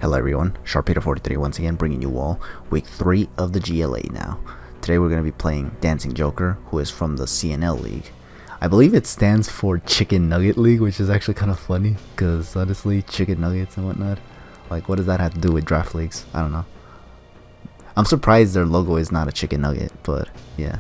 Hello everyone, Sharpedo43 once again bringing you all week 3 of the GLA now. Today we're going to be playing Dancing Joker, who is from the CNL League. I believe it stands for Chicken Nugget League, which is actually kind of funny, because honestly, chicken nuggets and whatnot, like what does that have to do with draft leagues? I don't know. I'm surprised their logo is not a chicken nugget, but yeah.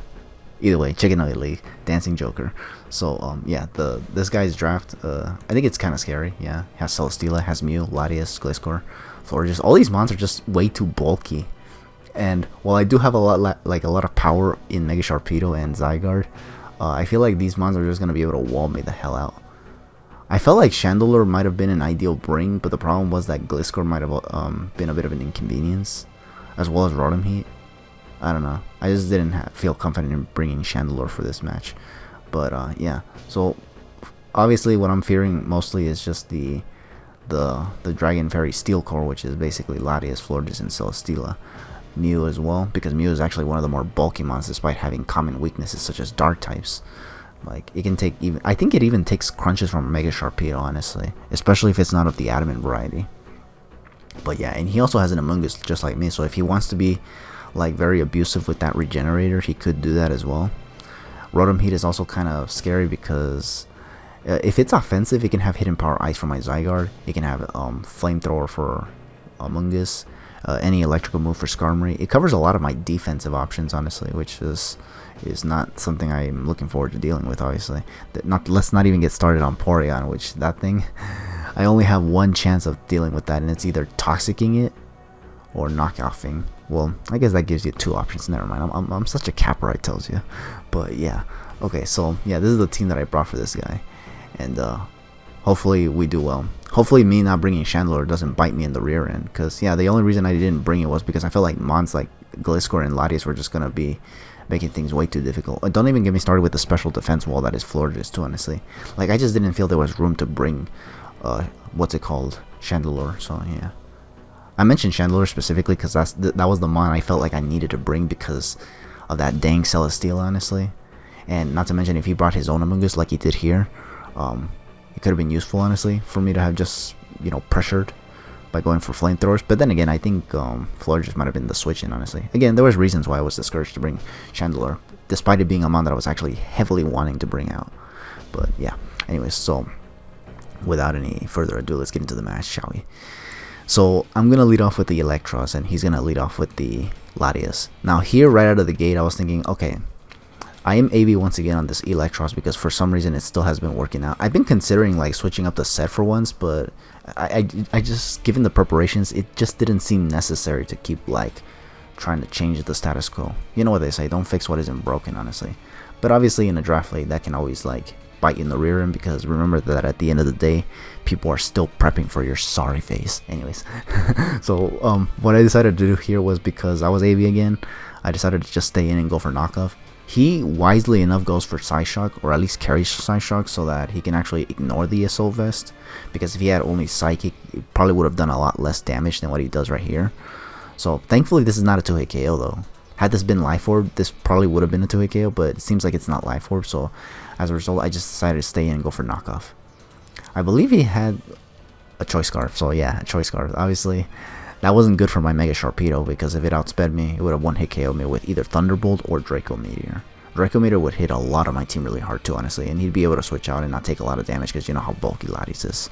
Either way, Chicken Nugget League, Dancing Joker. So yeah, this guy's draft, I think it's kind of scary. Yeah, has Celesteela, has Mew, Latias, Gliscor, Florges. All these mons are just way too bulky. And while I do have a lot of power in Mega Sharpedo and Zygarde, I feel like these mons are just gonna be able to wall me the hell out. I felt like Chandelure might have been an ideal bring, but the problem was that Gliscor might have been a bit of an inconvenience, as well as Rotom Heat. I don't know. I just didn't feel confident in bringing Chandelure for this match. But yeah. So obviously, what I'm fearing mostly is just the Dragon Fairy Steel Core, which is basically Latias, Florges, and Celesteela. Mew as well, because Mew is actually one of the more bulky mons, despite having common weaknesses such as Dark types. Like it can take even. I think it even takes crunches from Mega Sharpedo, honestly, especially if it's not of the Adamant variety. But yeah, and he also has an Amoonguss just like me, so if he wants to be like very abusive with that regenerator, he could do that as well. Rotom Heat is also kind of scary because if it's offensive, it can have Hidden Power Ice for my Zygarde, it can have Flamethrower for Amoonguss, any electrical move for Skarmory. It covers a lot of my defensive options, honestly, which is not something I'm looking forward to dealing with, obviously. Let's not even get started on Porygon, which that thing I only have one chance of dealing with that, and it's either Toxicking it or Knockoffing. Well, I guess that gives you two options. Never mind. I'm such a capper, I tells you. But yeah. Okay, so yeah, this is the team that I brought for this guy, and hopefully we do well. Hopefully me not bringing Chandelure doesn't bite me in the rear end, because yeah, the only reason I didn't bring it was because I felt like mons like Gliscor and Latias were just gonna be making things way too difficult. And don't even get me started with the special defense wall that is Florges too, honestly. Like I just didn't feel there was room to bring what's it called, Chandelure. So yeah, I mentioned Chandelure specifically because that was the mon I felt like I needed to bring because of that dang Celesteela, honestly. And not to mention, if he brought his own Amoonguss like he did here, it could have been useful, honestly, for me to have just, you know, pressured by going for flamethrowers. But then again, I think Florges might have been the switch in, honestly. Again, there was reasons why I was discouraged to bring Chandelure, despite it being a mon that I was actually heavily wanting to bring out. But yeah, anyways, so without any further ado, let's get into the match, shall we? So I'm going to lead off with the Electros, and he's going to lead off with the Latias. Now here, right out of the gate, I was thinking, okay, I am AV once again on this Electros because for some reason it still has been working out. I've been considering like switching up the set for once, but I just, given the preparations, it just didn't seem necessary to keep like trying to change the status quo. You know what they say, don't fix what isn't broken, honestly. But obviously in a draft league, that can always like bite you in the rear end, because remember that at the end of the day, people are still prepping for your sorry face. Anyways, so what I decided to do here was, because I was AV again, I decided to just stay in and go for knockoff. He wisely enough goes for Psyshock, or at least carries Psyshock, so that he can actually ignore the Assault Vest, because if he had only Psychic, it probably would have done a lot less damage than what he does right here. So thankfully this is not a 2-hit KO though. Had this been Life Orb, this probably would have been a 2-hit KO, but it seems like it's not Life Orb, so as a result, I just decided to stay in and go for knockoff. I believe he had a Choice Scarf, so yeah, a Choice Scarf. Obviously, that wasn't good for my Mega Sharpedo, because if it outsped me, it would have 1-hit KO'd me with either Thunderbolt or Draco Meteor. Draco Meteor would hit a lot of my team really hard too, honestly, and he'd be able to switch out and not take a lot of damage, because you know how bulky Latias is.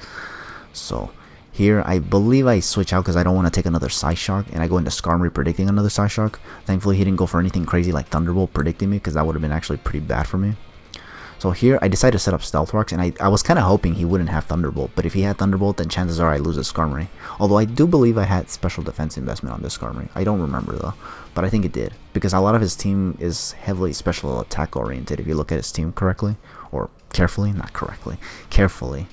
So here, I believe I switch out because I don't want to take another Psyshock, and I go into Skarmory predicting another Psyshock. Thankfully, he didn't go for anything crazy like Thunderbolt predicting me, because that would have been actually pretty bad for me. So here, I decided to set up Stealth Rocks, and I was kind of hoping he wouldn't have Thunderbolt, but if he had Thunderbolt, then chances are I lose a Skarmory. Although I do believe I had Special Defense investment on this Skarmory. I don't remember though, but I think it did, because a lot of his team is heavily Special Attack oriented if you look at his team correctly, or carefully, not correctly, carefully.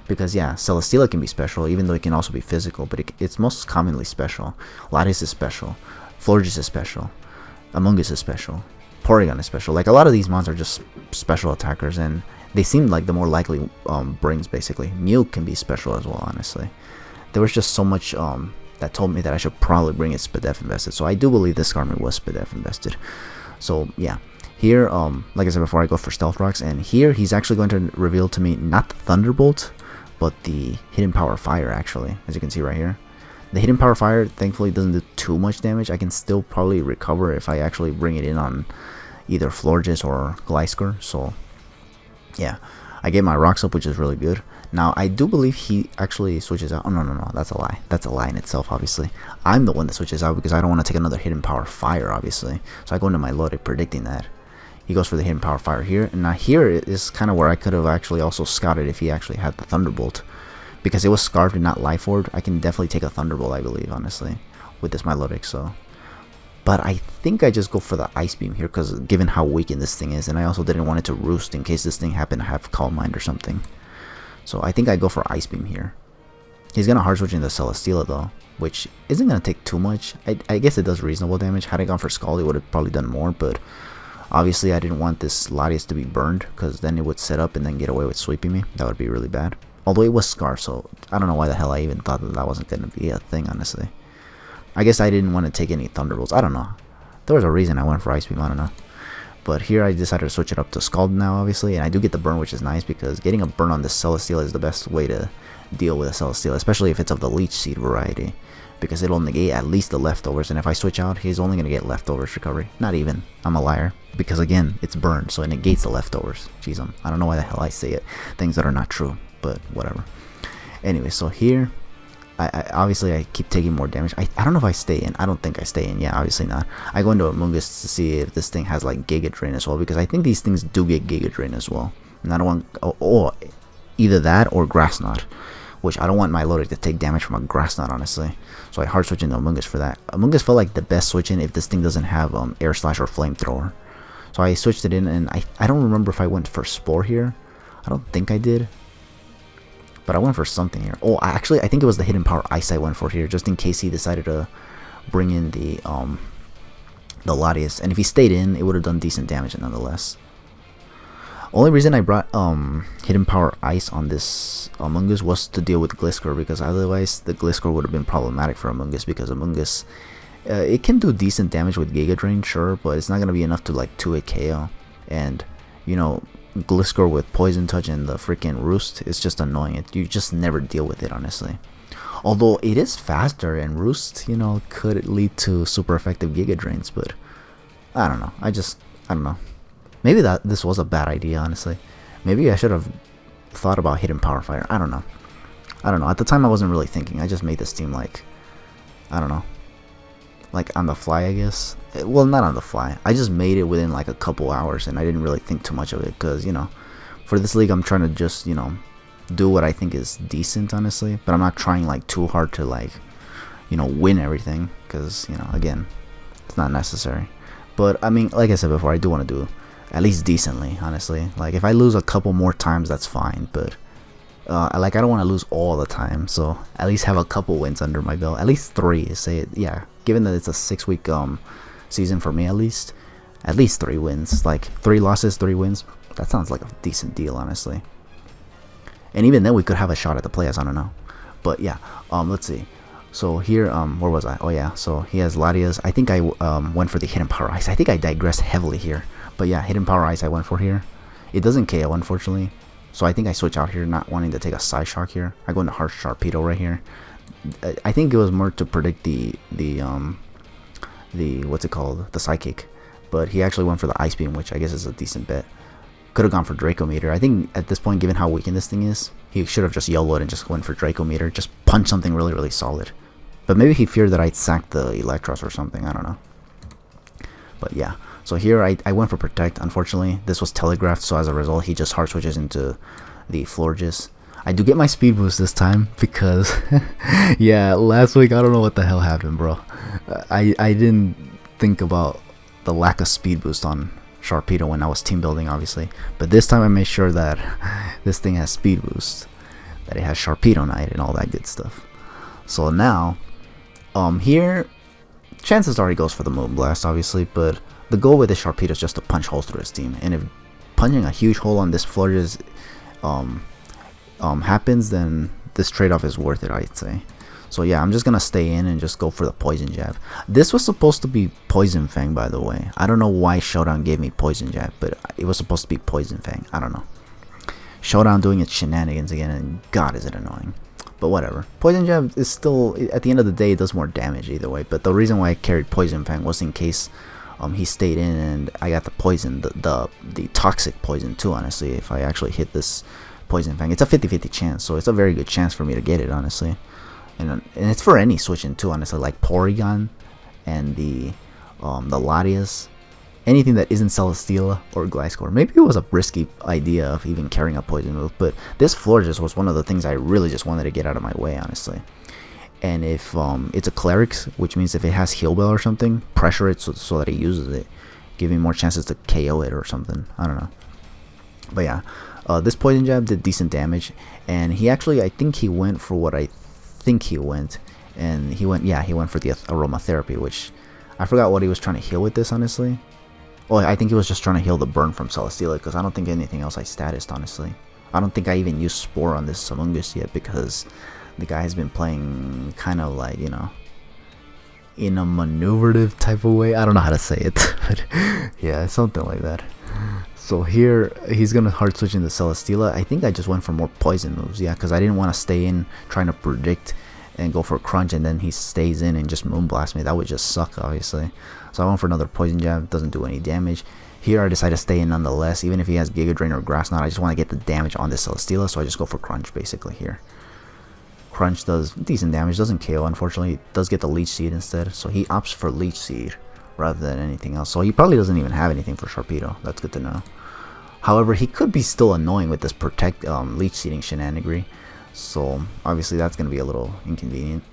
Because yeah, Celesteela can be special, even though it can also be physical, but it's most commonly special. Latias is special, Florges is special, Amoonguss is special, Porygon is special. Like a lot of these mons are just special attackers, and they seem like the more likely brings basically. Mew can be special as well, honestly. There was just so much that told me that I should probably bring it Spadef invested, so I do believe this Skarmory was Spadef invested. So yeah, here like I said before, I go for Stealth Rocks, and here he's actually going to reveal to me not the Thunderbolt, but the Hidden Power Fire, actually, as you can see right here. The hidden power fire thankfully doesn't do too much damage. I can still probably recover if I actually bring it in on either Florges or Glysker. So yeah, I get my rocks up, which is really good. Now I do believe he actually switches out. Oh no, that's a lie. That's a lie in itself. Obviously I'm the one that switches out because I don't want to take another hidden power fire, obviously. So I go into my loaded predicting that he goes for the hidden power fire here. And now here is kind of where I could have actually also scouted if he actually had the Thunderbolt, because it was Scarfed and not Life Orb. I can definitely take a Thunderbolt, I believe, honestly, with this Milotic. So, but I think I just go for the Ice Beam here, because given how weakened this thing is, and I also didn't want it to roost in case this thing happened to have Calm Mind or something. So I think I go for Ice Beam here. He's gonna hard switch into Celesteela though, which isn't gonna take too much. I guess it does reasonable damage. Had I gone for Scald, it would have probably done more, but obviously I didn't want this Latias to be burned, because then it would set up and then get away with sweeping me. That would be really bad. Although it was Scarf, so I don't know why the hell I even thought that that wasn't going to be a thing, honestly. I guess I didn't want to take any Thunderbolts. I don't know. There was a reason I went for Ice Beam, I don't know. But here I decided to switch it up to Scald now, obviously. And I do get the burn, which is nice, because getting a burn on this Celesteela is the best way to deal with a Celesteela, especially if it's of the Leech Seed variety, because it'll negate at least the leftovers. And if I switch out, he's only going to get leftovers recovery. Not even. I'm a liar. Because again, it's burned, so it negates the leftovers. Jeez, I don't know why the hell I say it. Things that are not true, but whatever. Anyway, so here, I obviously I keep taking more damage. I don't know if I stay in. I don't think I stay in. Yeah, obviously not. I go into Amoonguss to see if this thing has like Giga Drain as well, because I think these things do get Giga Drain as well. And I don't want either that or Grass Knot, which I don't want my Milotic to take damage from a Grass Knot, honestly. So I hard switch into Amoonguss for that. Amoonguss felt like the best switch in if this thing doesn't have Air Slash or Flamethrower. So I switched it in, and I don't remember if I went for Spore here. I don't think I did, but I went for something here. Oh, I think it was the hidden power Ice I went for here, just in case he decided to bring in the Latias. And if he stayed in, it would have done decent damage nonetheless. Only reason I brought hidden power Ice on this Amoonguss was to deal with Gliscor, because otherwise the Gliscor would have been problematic for Amoonguss, because Amoonguss, it can do decent damage with Giga Drain, sure, but it's not going to be enough to like 2-hit KO. And, you know, Gliscor with Poison Touch and the freaking Roost is just annoying. You just never deal with it, honestly. Although it is faster, and Roost, you know, could lead to super effective Giga Drains, but I don't know. I don't know. Maybe this was a bad idea, honestly. Maybe I should have thought about hidden power fire. I don't know. At the time I wasn't really thinking. I just made this team like, I don't know, like on the fly, I guess. Well, not on the fly. I just made it within like a couple hours, and I didn't really think too much of it, because, you know, for this league I'm trying to just, you know, do what I think is decent, honestly. But I'm not trying like too hard to like, you know, win everything, because, you know, again, it's not necessary. But I mean, like I said before, I do want to do at least decently, honestly. Like if I lose a couple more times, that's fine, but I don't want to lose all the time, so at least have a couple wins under my belt. At least 3, say it. Yeah, given that it's a 6-week season for me, at least 3 wins. Like 3 losses, 3 wins. That sounds like a decent deal, honestly. And even then we could have a shot at the playoffs, I don't know. But yeah, let's see. So here, where was I? Oh yeah, so he has Latias. I think I went for the hidden power Ice. I think I digressed heavily here. But yeah, hidden power Ice I went for here. It doesn't KO, unfortunately. So I think I switch out here, not wanting to take a Side Shock here. I go into Harsh Sharpedo right here. I think it was more to predict the what's it called, the Psychic. But he actually went for the Ice Beam, which I guess is a decent bet. Could have gone for Draco Meter. I think at this point, given how weakened this thing is, he should have just YOLO'd and just went for Draco Meter. Just punch something really, really solid. But maybe he feared that I'd sack the Electros or something. I don't know. But yeah. So here I went for Protect. Unfortunately, this was telegraphed, so as a result, he just hard switches into the Florges. I do get my speed boost this time because, yeah, last week I don't know what the hell happened, bro. I didn't think about the lack of speed boost on Sharpedo when I was team building, obviously. But this time I made sure that this thing has speed boost, that it has Sharpedo Knight and all that good stuff. So now, here, chances are he goes for the Moonblast, obviously, but the goal with the Sharpedo is just to punch holes through his team, and if punching a huge hole on this Florges happens, then this trade-off is worth it, I'd say. So yeah, I'm just gonna stay in and just go for the Poison Jab. This was supposed to be Poison Fang, by the way. I don't know why Showdown gave me Poison Jab, but it was supposed to be Poison Fang. I don't know. Showdown doing its shenanigans again, and God, is it annoying. But whatever. Poison Jab is still, at the end of the day, it does more damage either way. But the reason why I carried Poison Fang was in case he stayed in and I got the poison, the toxic poison too, honestly. If I actually hit this Poison Fang, it's a 50-50 chance, so it's a very good chance for me to get it, honestly. And it's for any switching too, honestly, like Porygon and the Latias. Anything that isn't Celesteela or Gliscor. Maybe it was a risky idea of even carrying a poison move, but this Florges was one of the things I really just wanted to get out of my way, honestly. And if it's a Clerics, which means if it has Heal Bell or something, pressure it so that it uses it, giving more chances to KO it or something. I don't know. But yeah, this Poison Jab did decent damage, and he actually, I think he went for what I think he went, and he went for the Aromatherapy, which I forgot what he was trying to heal with this, honestly. Oh, I think he was just trying to heal the burn from Celesteela, because I don't think anything else I statused, honestly. I don't think I even used Spore on this Amoonguss yet, because the guy has been playing kind of like, you know, in a maneuvertive type of way. I don't know how to say it, but yeah, something like that. So here, he's going to hard switch into Celesteela. I think I just went for more poison moves, yeah, because I didn't want to stay in trying to predict and go for Crunch, and then he stays in and just Moonblast me. That would just suck, obviously. So I went for another Poison Jab, doesn't do any damage. Here I decided to stay in nonetheless, even if he has Giga Drain or Grass Knot. I just want to get the damage on this Celesteela, so I just go for Crunch basically here. Crunch does decent damage, doesn't KO, unfortunately. It does get the Leech Seed instead, so he opts for Leech Seed rather than anything else. So he probably doesn't even have anything for Sharpedo. That's good to know. However, he could be still annoying with this Protect Leech Seeding shenanigery. So obviously that's going to be a little inconvenient.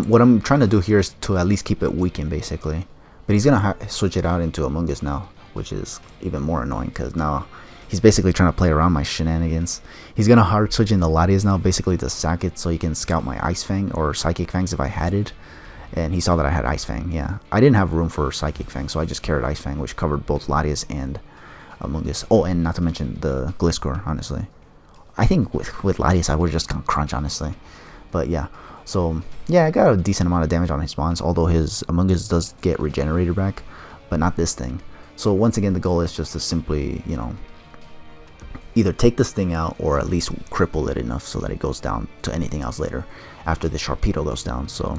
What I'm trying to do here is to at least keep it weakened basically. But he's going to switch it out into Amoonguss now, which is even more annoying because now he's basically trying to play around my shenanigans. He's going to hard switch into Latias now basically to sack it so he can scout my Ice Fang or Psychic Fangs if I had it. And he saw that I had Ice Fang, yeah. I didn't have room for Psychic Fang, so I just carried Ice Fang, which covered both Latias and Amoonguss. Oh, and not to mention the Gliscor, honestly. I think with Latias I would have just gone Crunch, honestly. But yeah, so yeah, I got a decent amount of damage on his spawns, although his Amoonguss does get regenerated back, but not this thing. So once again, the goal is just to simply, you know, either take this thing out or at least cripple it enough so that it goes down to anything else later after the Sharpedo goes down. So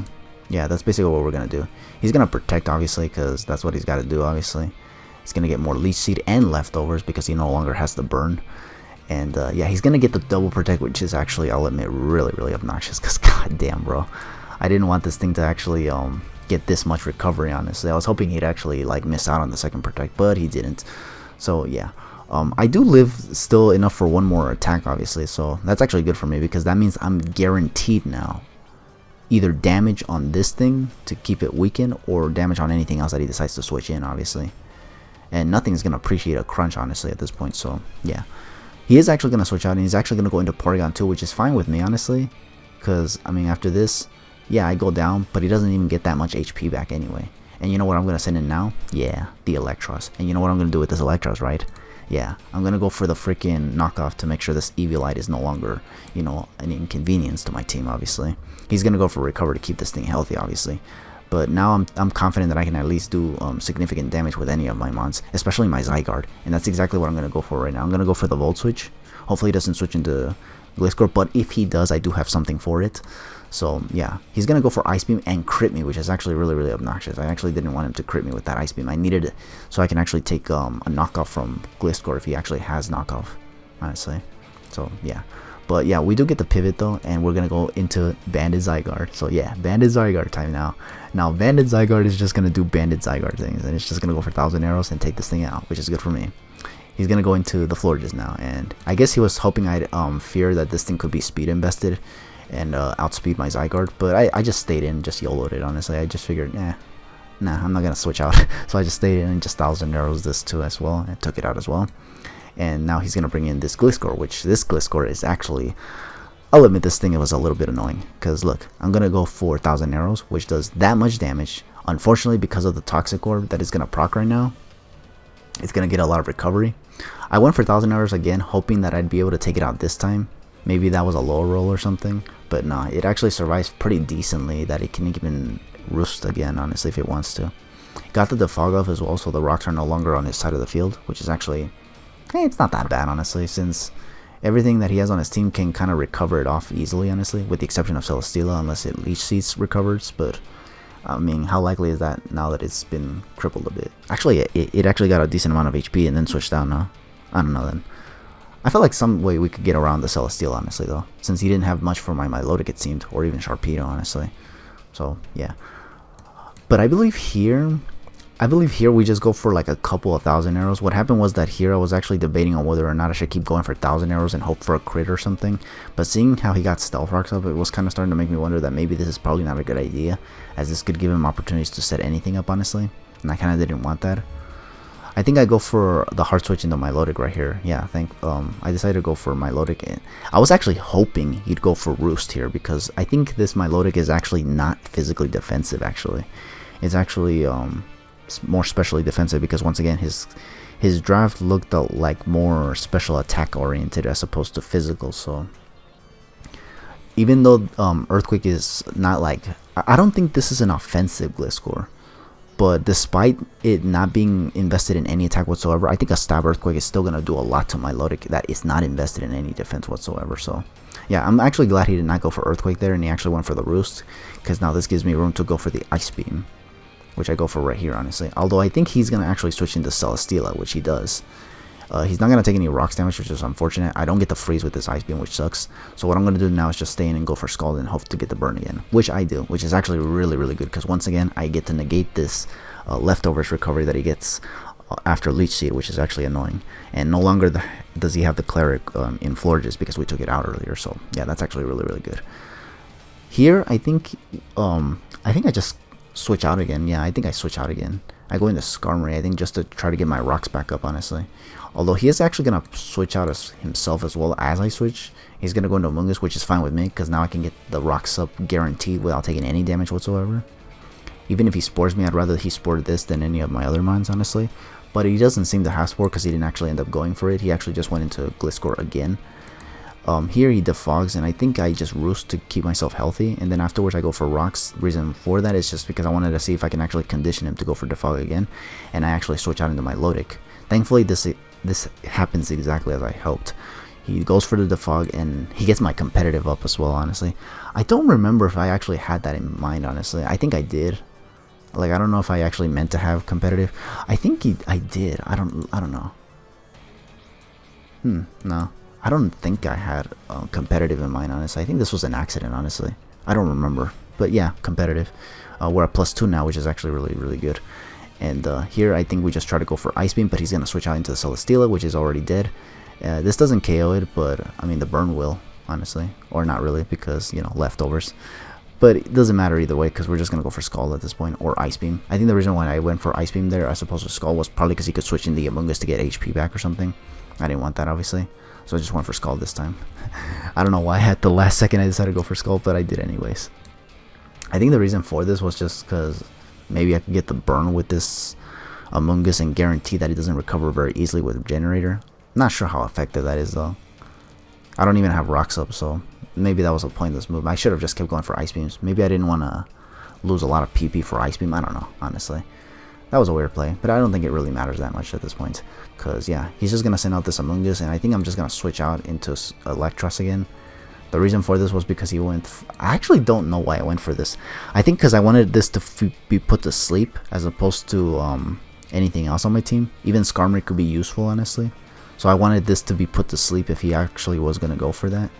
yeah, that's basically what we're going to do. He's going to protect, obviously, because that's what he's got to do, obviously. He's going to get more Leech Seed and Leftovers because he no longer has the burn. And yeah, he's going to get the double protect, which is actually, I'll admit, really, really obnoxious. Because goddamn, bro. I didn't want this thing to actually get this much recovery, honestly. I was hoping he'd actually like miss out on the second protect, but he didn't. So yeah. I do live still enough for one more attack, obviously. So that's actually good for me because that means I'm guaranteed now either damage on this thing to keep it weakened or damage on anything else that he decides to switch in, obviously. And nothing's going to appreciate a Crunch, honestly, at this point. So yeah. He is actually going to switch out, and he's actually going to go into Porygon too, which is fine with me, honestly. Because, I mean, after this, yeah, I go down, but he doesn't even get that much HP back anyway. And you know what I'm going to send in now? Yeah, the Electros. And you know what I'm going to do with this Electros, right? Yeah, I'm going to go for the freaking knockoff to make sure this Eviolite is no longer, you know, an inconvenience to my team, obviously. He's going to go for Recover to keep this thing healthy, obviously. But now I'm confident that I can at least do significant damage with any of my mons, especially my Zygarde. And that's exactly what I'm going to go for right now. I'm going to go for the Volt Switch. Hopefully he doesn't switch into Gliscor, but if he does, I do have something for it. So yeah, he's going to go for Ice Beam and crit me, which is actually really, really obnoxious. I actually didn't want him to crit me with that Ice Beam. I needed it so I can actually take a knockoff from Gliscor if he actually has knockoff, honestly. So yeah. But yeah, we do get the pivot though, and we're going to go into Banded Zygarde. So yeah, Banded Zygarde time now. Now Banded Zygarde is just going to do Banded Zygarde things, and it's just going to go for 1,000 arrows and take this thing out, which is good for me. He's going to go into the Florges now, and I guess he was hoping I'd fear that this thing could be speed invested and outspeed my Zygarde, but I just stayed in, just YOLO'd it, honestly. I just figured, nah, I'm not going to switch out. So I just stayed in and just 1,000 arrows this too as well, and took it out as well. And now he's going to bring in this Gliscor, which this Gliscor is actually, I'll admit this thing was a little bit annoying. Because look, I'm going to go for 1,000 arrows, which does that much damage. Unfortunately, because of the Toxic Orb that is going to proc right now, it's going to get a lot of recovery. I went for 1,000 arrows again, hoping that I'd be able to take it out this time. Maybe that was a low roll or something. But nah, it actually survives pretty decently that it can even roost again, honestly, if it wants to. Got the Defog off as well, so the rocks are no longer on his side of the field, which is actually... it's not that bad, honestly, since Everything that he has on his team can kind of recover it off easily, honestly, with the exception of Celesteela, unless it Leech Seeds recovers. But I mean, how likely is that now that it's been crippled a bit? Actually, it actually got a decent amount of HP and then switched out now. I don't know then. I felt like some way we could get around the Celesteela, honestly, though, since he didn't have much for my Milotic, it seemed, or even Sharpedo, honestly. So yeah, but I believe here we just go for like a couple of 1,000 arrows. What happened was that here I was actually debating on whether or not I should keep going for 1,000 arrows and hope for a crit or something. But seeing how he got Stealth Rocks up, it was kind of starting to make me wonder that maybe this is probably not a good idea, as this could give him opportunities to set anything up, honestly. And I kind of didn't want that. I think I go for the hard switch into Milotic right here. Yeah, I decided to go for Milotic. And I was actually hoping he'd go for Roost here, because I think this Milotic is actually not physically defensive, actually. It's actually more specially defensive, because once again his draft looked like more special attack oriented as opposed to physical. So even though Earthquake is not like, I don't think this is an offensive Gliscor, but despite it not being invested in any attack whatsoever, I think a Stab Earthquake is still going to do a lot to Milotic that is not invested in any defense whatsoever. So yeah, I'm actually glad he did not go for Earthquake there and he actually went for the Roost, because now this gives me room to go for the Ice Beam, which I go for right here, honestly. Although I think he's going to actually switch into Celesteela, which he does. He's not going to take any rocks damage, which is unfortunate. I don't get the freeze with this Ice Beam, which sucks. So what I'm going to do now is just stay in and go for Scald and hope to get the burn again, which I do, which is actually really, really good, because once again, I get to negate this leftovers recovery that he gets after Leech Seed, which is actually annoying. And no longer does he have the Cleric in Florges, because we took it out earlier. So yeah, that's actually really, really good. Here, I think I just switch out again. Yeah, I think I switch out again. I go into Skarmory, I think, just to try to get my rocks back up, honestly. Although he is actually going to switch out as himself as well as I switch. He's going to go into Amoonguss, which is fine with me, because now I can get the rocks up guaranteed without taking any damage whatsoever. Even if he spores me, I'd rather he spored this than any of my other mines, honestly. But he doesn't seem to have spore, because he didn't actually end up going for it. He actually just went into Gliscor again. Here he defogs, and I think I just roost to keep myself healthy, and then afterwards I go for rocks. The reason for that is just because I wanted to see if I can actually condition him to go for defog again, and I actually switch out into Milotic. Thankfully this happens exactly as I hoped. He goes for the defog and he gets my competitive up as well, honestly. I don't remember if I actually had that in mind, honestly. I think I did. Like, I don't know if I actually meant to have competitive. I think I did. I don't know. No. I don't think I had competitive in mind, honestly. I think this was an accident, honestly. I don't remember. But yeah, competitive. We're at +2 now, which is actually really, really good. And here, I think we just try to go for Ice Beam, but he's going to switch out into the Celesteela, which is already dead. This doesn't KO it, but, I mean, the burn will, honestly. Or not really, because, you know, leftovers. But it doesn't matter either way, because we're just going to go for Scald at this point, or Ice Beam. I think the reason why I went for Ice Beam there as opposed to Scald was probably because he could switch in the Amoonguss to get HP back or something. I didn't want that, obviously. So I just went for Scald this time. I don't know why at the last second I decided to go for Scald, but I did anyways. I think the reason for this was just because maybe I could get the burn with this Amoonguss and guarantee that it doesn't recover very easily with Generator. Not sure how effective that is, though. I don't even have rocks up, so maybe that was a pointless move. I should have just kept going for Ice Beams. Maybe I didn't want to lose a lot of PP for Ice Beam. I don't know, honestly. That was a weird play, but I don't think it really matters that much at this point. Because, yeah, he's just going to send out this Amoonguss, and I think I'm just going to switch out into Electros again. The reason for this was because he went... I actually don't know why I went for this. I think because I wanted this to be put to sleep as opposed to anything else on my team. Even Skarmory could be useful, honestly. So I wanted this to be put to sleep if he actually was going to go for that.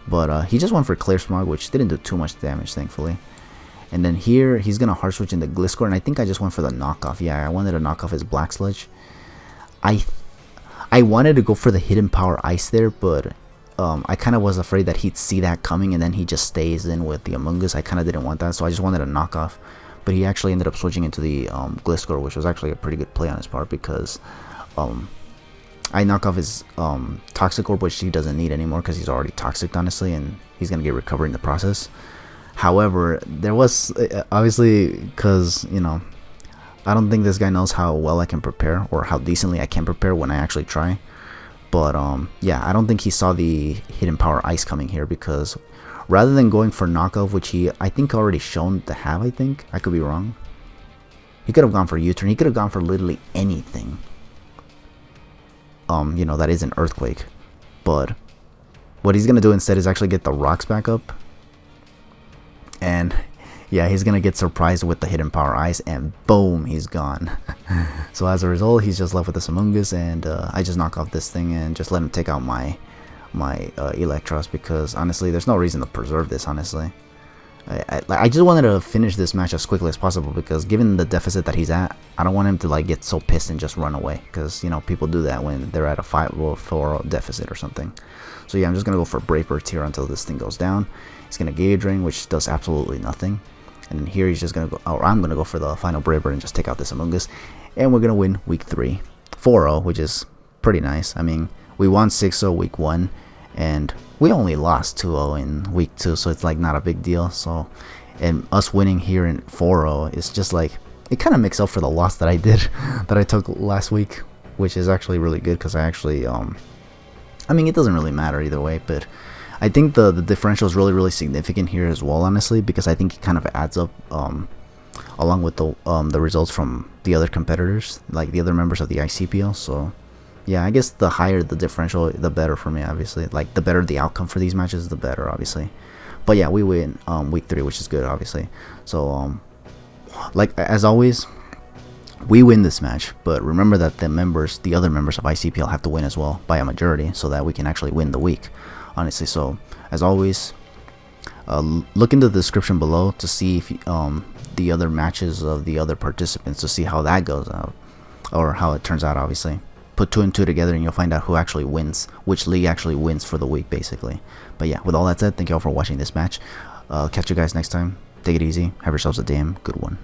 But he just went for Clear Smog, which didn't do too much damage, thankfully. And then here, he's going to hard switch into Gliscor, and I think I just went for the knockoff. Yeah, I wanted to knock off his Black Sludge. I wanted to go for the Hidden Power Ice there, but I kind of was afraid that he'd see that coming, and then he just stays in with the Amoonguss. I kind of didn't want that, so I just wanted to knock off. But he actually ended up switching into the Gliscor, which was actually a pretty good play on his part, because I knock off his Toxic Orb, which he doesn't need anymore because he's already toxic, honestly, and he's going to get recovered in the process. However, there was, obviously, because, you know, I don't think this guy knows how well I can prepare, or how decently I can prepare when I actually try. But, yeah, I don't think he saw the Hidden Power Ice coming here, because rather than going for knockoff, which he, I think, already shown to have, I think, I could be wrong. He could have gone for U-turn. He could have gone for literally anything. You know, that is an Earthquake. But what he's gonna do instead is actually get the rocks back up, and yeah, he's gonna get surprised with the hidden power ice, and boom, he's gone. So as a result, he's just left with this Amoonguss, and I just knock off this thing and just let him take out my Electros, because honestly, there's no reason to preserve this. Honestly, I just wanted to finish this match as quickly as possible, because given the deficit that he's at, I don't want him to like get so pissed and just run away, because you know people do that when they're at a 5-4 deficit or something. So yeah, I'm just gonna go for Brave Birds here until this thing goes down. He's gonna Gauge Ring, which does absolutely nothing, and then here he's just gonna go, or I'm gonna go for the final Brave Bird and just take out this Amoonguss, and we're gonna win week 3 4-0, which is pretty nice. I mean, we won 6-0 week 1, and we only lost 2-0 in week 2, so it's like not a big deal. So, and us winning here in 4-0 is just like, it kind of makes up for the loss that I did, that I took last week, which is actually really good, because I actually, I mean, it doesn't really matter either way, but I think the differential is really significant here as well, honestly, because I think it kind of adds up, along with the results from the other competitors, like the other members of the ICPL. So yeah, I guess the higher the differential, the better for me, obviously. Like, the better the outcome for these matches, the better, obviously. But yeah, we win week 3, which is good, obviously. So like as always, we win this match, but remember that the other members of ICPL have to win as well by a majority, so that we can actually win the week, honestly. So as always, look in the description below to see if the other matches of the other participants, to see how that goes out, or how it turns out, obviously. Put 2 and 2 together and you'll find out who actually wins, which league actually wins for the week, basically. But yeah, with all that said, thank you all for watching this match. Catch you guys next time. Take it easy. Have yourselves a damn good one.